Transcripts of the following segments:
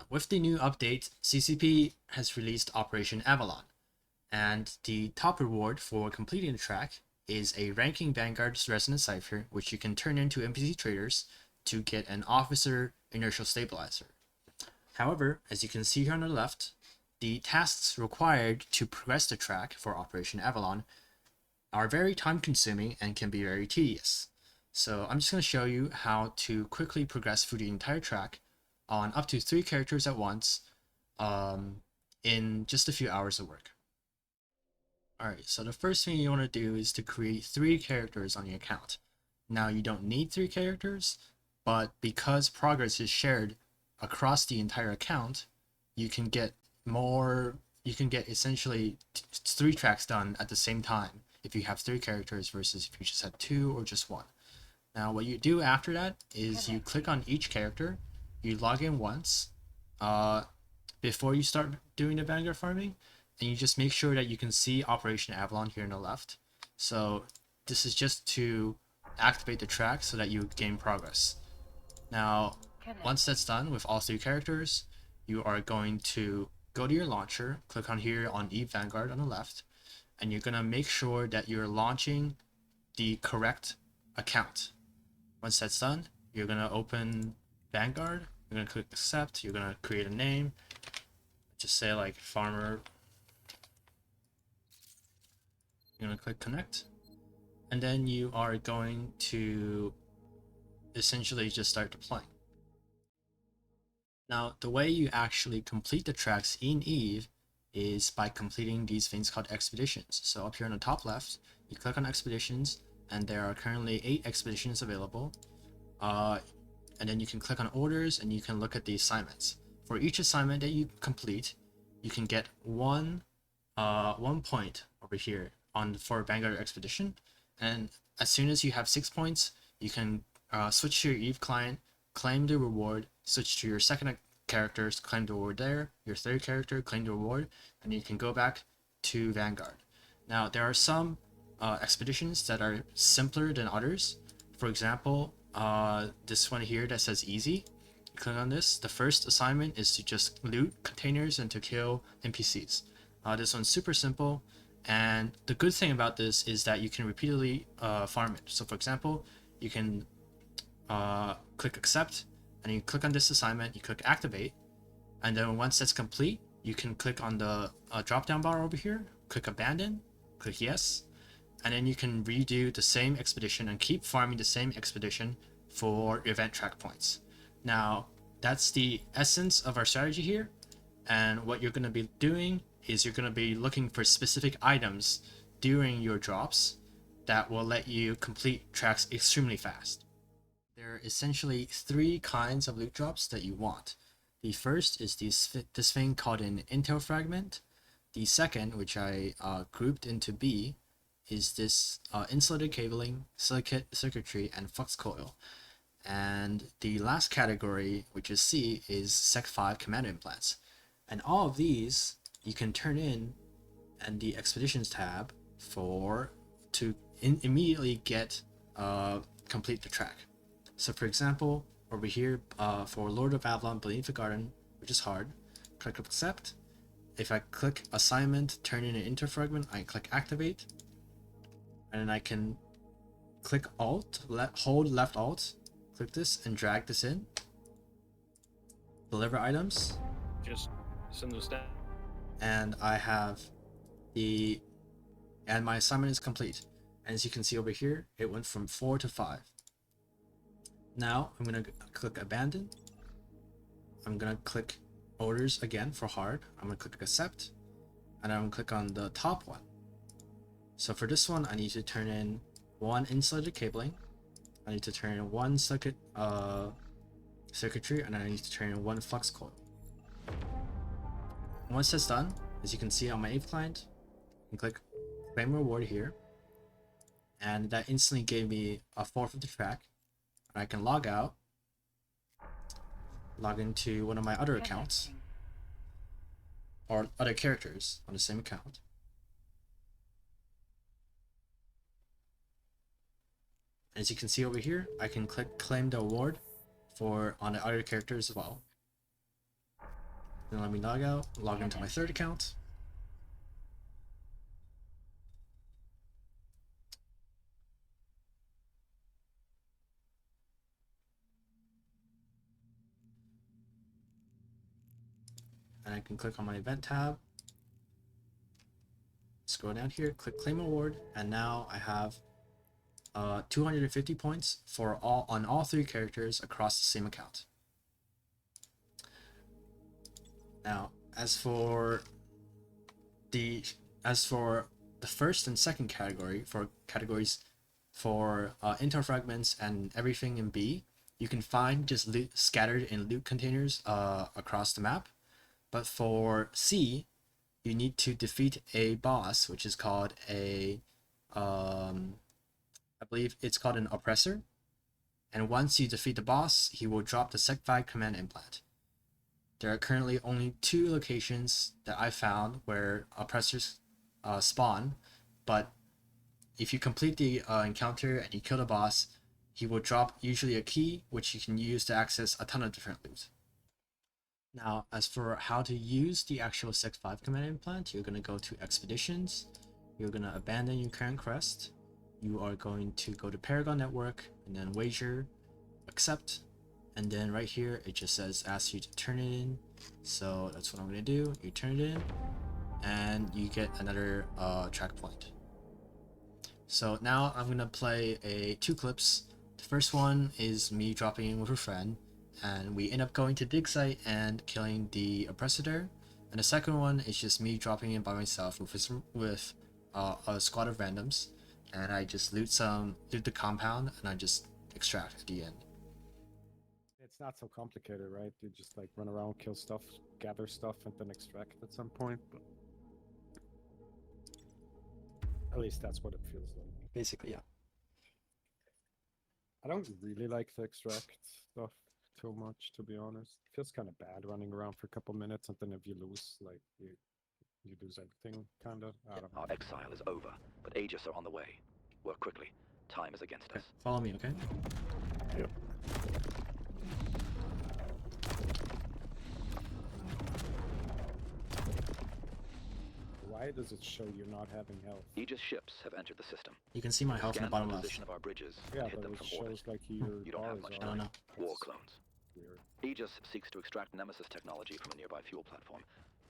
With the new update, CCP has released Operation Avalon, and the top reward for completing the track is a ranking Vanguard's Resonant Cipher, which you can turn into NPC traders to get an officer inertial stabilizer. However, as you can see here on the left, the tasks required to progress the track for Operation Avalon are very time consuming and can be very tedious. So I'm just going to show you how to quickly progress through the entire track on up to 3 characters at once in just a few hours of work. Alright, so the first thing you want to do is to create 3 characters on your account. Now you don't need 3 characters, but because progress is shared across the entire account, you can get essentially 3 tracks done at the same time if you have 3 characters versus if you just had 2 or just 1. Now what you do after that is you click on each character, you log in once before you start doing the Vanguard farming, and you just make sure that you can see Operation Avalon here on the left. So this is just to activate the track so that you gain progress. Now once that's done with all 3 characters, you are going to go to your launcher, click on here on Vanguard on the left, and you're going to make sure that you're launching the correct account. Once that's done, you're going to open Vanguard, you're going to click accept, you're going to create a name, just say like farmer, you're going to click connect, and then you are going to essentially just start deploying. Now, the way you actually complete the tracks in Eve is by completing these things called expeditions. So up here on the top left, you click on expeditions, and there are currently 8 expeditions available. And then you can click on orders, and you can look at the assignments. For each assignment that you complete, you can get one point over here for Vanguard Expedition. And as soon as you have 6 points, you can switch to your Eve client, claim the reward, switch to your second characters, claim the reward there, your third character, claim the reward, and you can go back to Vanguard. Now, there are some expeditions that are simpler than others. For example, this one here that says easy. You click on this. The first assignment is to just loot containers and to kill NPCs. This one's super simple, and the good thing about this is that you can repeatedly farm it. So for example, you can click accept, and you click on this assignment, you click activate, and then once that's complete, you can click on the drop down bar over here, click abandon, click yes, and then you can redo the same expedition and keep farming the same expedition for event track points. Now that's the essence of our strategy here, and what you're going to be doing is you're going to be looking for specific items during your drops that will let you complete tracks extremely fast. There are essentially 3 kinds of loot drops that you want. The first is this thing called an intel fragment. The second, which I grouped into B, is this insulated cabling, circuitry, and flux coil. And the last category, which is C, is Sec 5 command implants. And all of these you can turn in the expeditions tab to immediately get complete the track. So for example, over here for Lord of Avalon Beneath the Garden, which is hard, click accept. If I click assignment, turn in an interfragment, I click activate, and then I can click alt, hold left alt, click this and drag this in. Deliver items. Just send those down. And my assignment is complete. And as you can see over here, it went from 4 to 5. Now I'm gonna click abandon. I'm gonna click orders again for hard. I'm gonna click accept, and I'm gonna click on the top one. So for this one, I need to turn in 1 insulated cabling. I need to turn in 1 circuitry, and I need to turn in 1 flux coil. Once that's done, as you can see on my Eve client, I can click claim reward here, and that instantly gave me a 4th of the track. I can log out, log into one of my other accounts, or other characters on the same account. As you can see over here, I can click claim the award on the other characters as well. Then let me log out, log into my third account. And I can click on my event tab, scroll down here, click claim award, and now I have 250 points for all 3 characters across the same account. Now, as for the first and second category, for categories for intel fragments and everything in B, you can find just loot scattered in loot containers across the map. But for C, you need to defeat a boss, which is called a I believe it's called an oppressor. And once you defeat the boss, he will drop the Sec5 command implant. There are currently only 2 locations that I found where oppressors spawn, but if you complete the encounter and you kill the boss, he will drop usually a key, which you can use to access a ton of different loot. Now, as for how to use the actual Sec5 command implant, you're going to go to Expeditions, you're going to abandon your current quest, you are going to go to Paragon Network, and then Wager, Accept, and then right here it just says ask you to turn it in. So that's what I'm going to do. You turn it in, and you get another track point. So now I'm going to play 2 clips. The first one is me dropping in with a friend, and we end up going to dig site and killing the oppressor there. And the second one is just me dropping in by myself with a squad of randoms, and I just loot the compound, and I just extract at the end. It's not so complicated, right? You just like run around, kill stuff, gather stuff, and then extract at some point. But at least that's what it feels like. Basically, yeah. I don't really like to extract stuff too much, to be honest. It feels kind of bad running around for a couple minutes, and then if you lose, like you lose everything, kind of. I don't know. Our exile is over, but Aegis are on the way. Work quickly. Time is against us. Follow me, okay? Yep. Why does it show you're not having health? Aegis ships have entered the system. You can see my health in the Scan bottom the left. position of our bridges Yeah, and hit but them it from shows orbit. like your You don't have bars much are. I don't know. War That's clones. weird. Aegis seeks to extract Nemesis technology from a nearby fuel platform.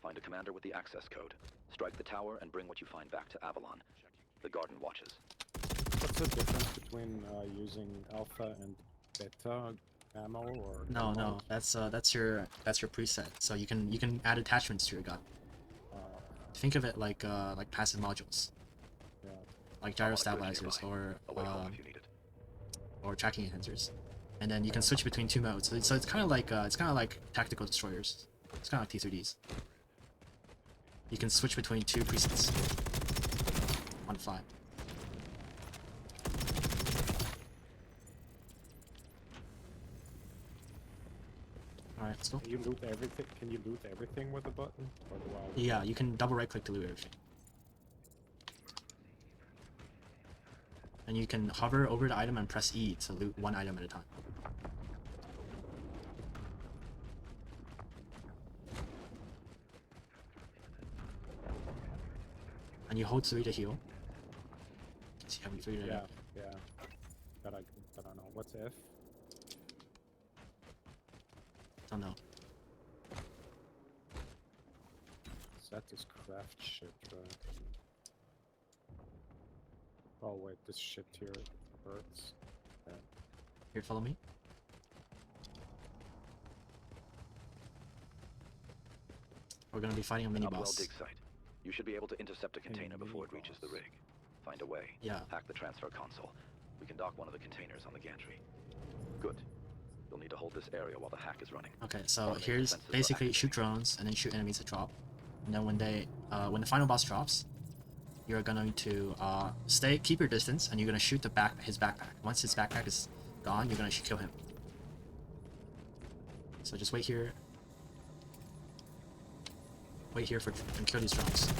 Find a commander with the access code. Strike the tower and bring what you find back to Avalon. The Garden watches. What's the difference between using alpha and beta ammo or No, ammo? that's your preset. So you can add attachments to your gun. Think of it like passive modules, Yeah. like gyro On a bridge stabilizers nearby. Away home if you need it. or tracking enhancers, and then you can switch between 2 modes. So it's kind of like tactical destroyers. It's kind of like T3Ds. You can switch between 2 presets on the fly. Alright, let's go. Can you loot everything? Can you loot everything with a button? Or do I? Yeah, you can double right click to loot everything. And you can hover over the item and press E to loot 1 item at a time. And you hold 3 to heal. See how we figured it Yeah, out. yeah. But I don't know. What's F? Don't know. That is craft shit, right? Oh wait, this shit here hurts. Yeah. Here, follow me. We're gonna be fighting a mini Upwell boss. dig site. You should be able to intercept a container mini before it reaches the boss. rig. Find a way. Yeah. Hack the transfer console. We can dock one of the containers on the gantry. Good. You'll need to hold this area while the hack is running. Okay, so Automate here's defenses basically will shoot drones and then shoot enemies that drop. And then when the final boss drops, you're going to keep your distance, and you're gonna shoot his backpack. Once his backpack is gone, you're gonna kill him. So just wait here. Wait here and kill these drones.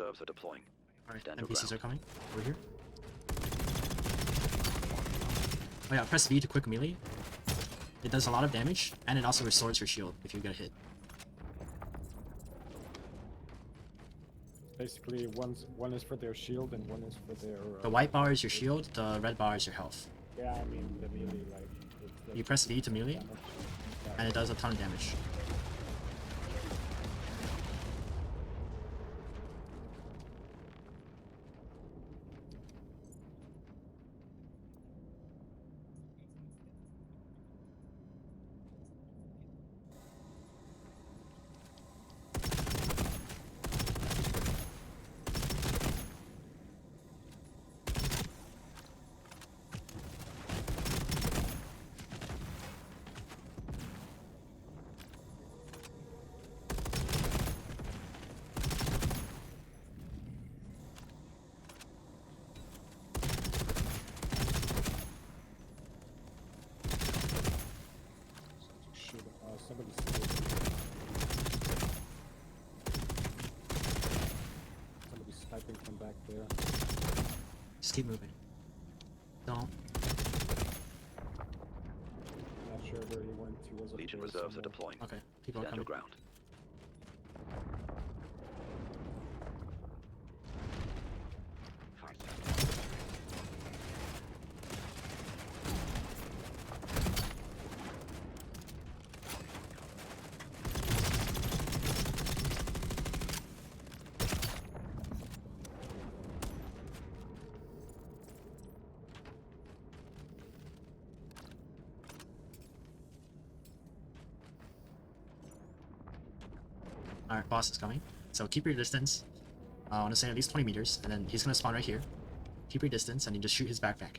reserves are deploying. Alright, Stand your NPCs ground. are coming over here. Oh yeah, press V to quick melee. It does a lot of damage, and it also restores your shield if you get hit. Basically, one is for their shield and one is for their. The white bar is your shield, the red bar is your health. Yeah, I mean the melee, like. You press V to melee, damage. and it does a ton of damage. Shoot, somebody's. Somebody's sniping from back there. Just keep moving. Don't. Not sure where he went. He was. up Legion there reserves are somewhere. deploying. Okay, people are Stand your coming. ground. Alright, boss is coming. So keep your distance. I want to say at least 20 meters, and then he's going to spawn right here. Keep your distance, and you just shoot his backpack.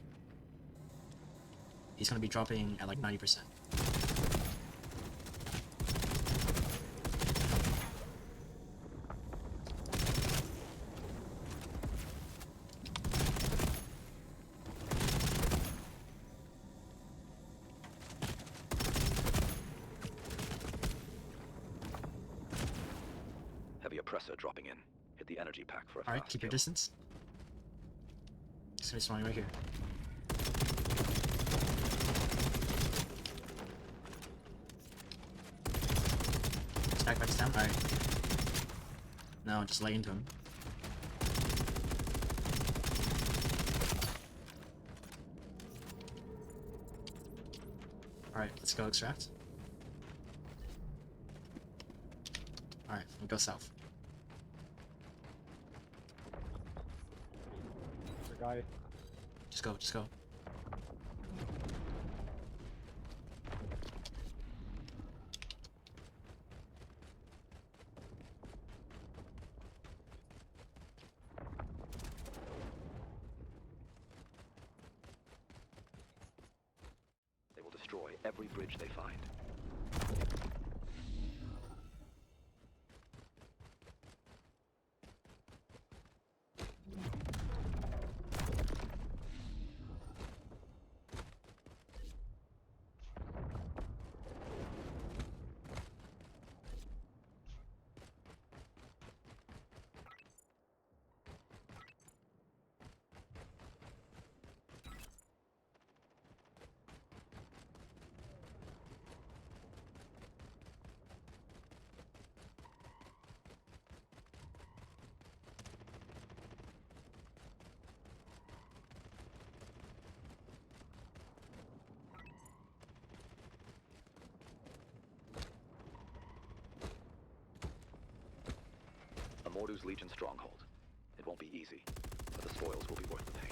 He's going to be dropping at like 90%. Heavy oppressor dropping in. Hit the energy pack for a Alright, fast keep your kill. distance. He's going to be spawning right here. His backpack's down. Alright. No, just lay into him. Alright, let's go extract. Alright, we'll go south. There's a guy. Just go, just go. They will destroy every bridge they find. Mordu's Legion stronghold. It won't be easy, but the spoils will be worth the pain.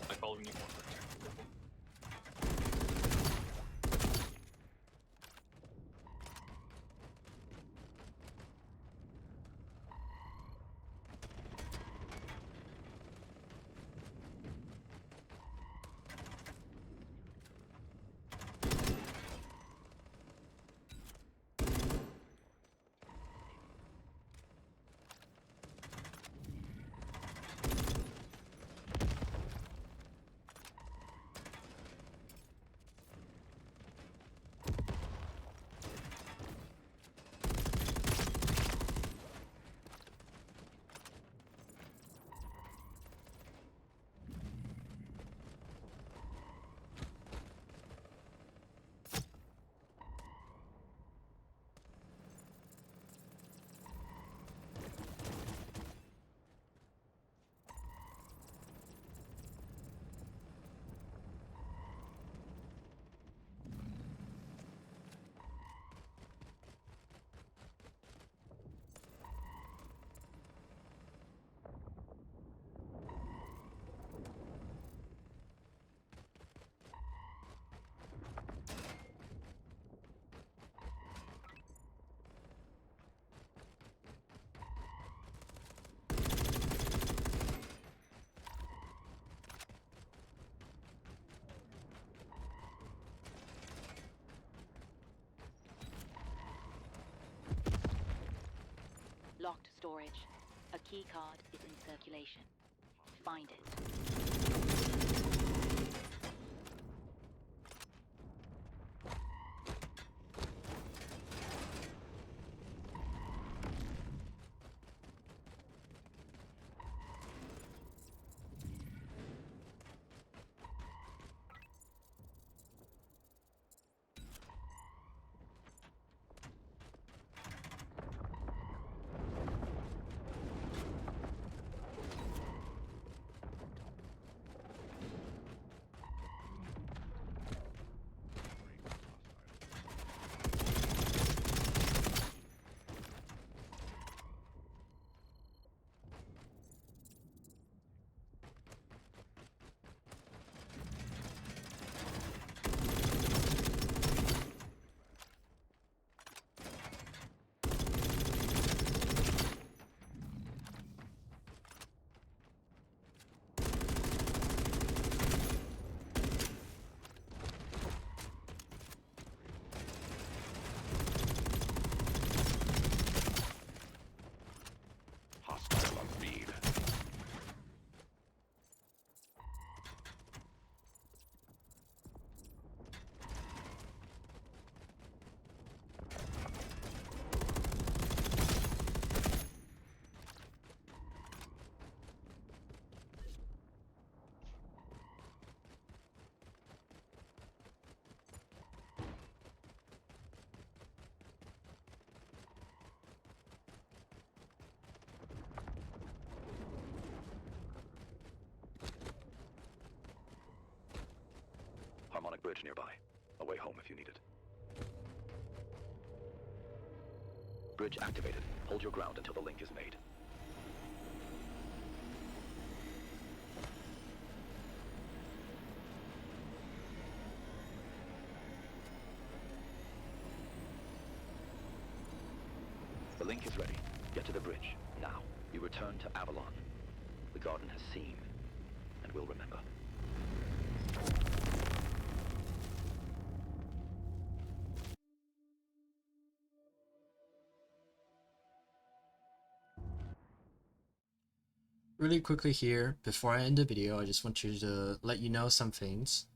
I following you. locked storage. A key card is in circulation. Find it. Hostile on speed. Harmonic bridge nearby. A way home if you need it. Bridge activated. Hold your ground until the link is made. The link is ready. Get to the bridge. Now, you return to Avalon. The Garden has seen, and will remember. Really quickly here, before I end the video, I just want to let you know some things.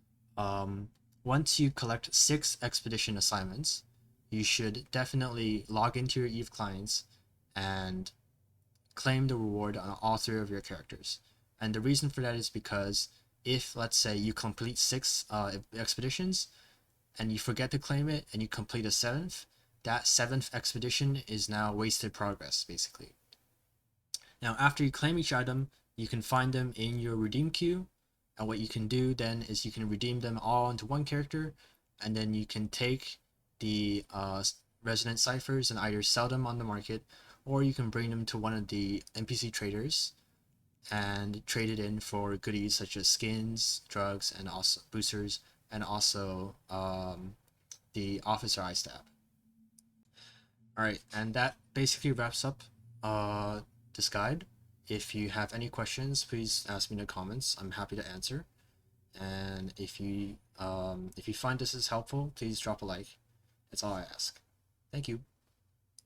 Once you collect 6 expedition assignments, you should definitely log into your EVE clients and claim the reward on all 3 of your characters. And the reason for that is because if, let's say, you complete 6 expeditions and you forget to claim it and you complete a 7th, that 7th expedition is now wasted progress, basically. Now, after you claim each item, you can find them in your redeem queue, and what you can do then is you can redeem them all into one character, and then you can take the resident ciphers and either sell them on the market, or you can bring them to one of the NPC traders and trade it in for goodies such as skins, drugs, and also boosters, and also the officer eye stab. Alright, and that basically wraps up this guide. If you have any questions, please ask me in the comments. I'm happy to answer. And if you find this is helpful, please drop a like. That's all I ask. Thank you.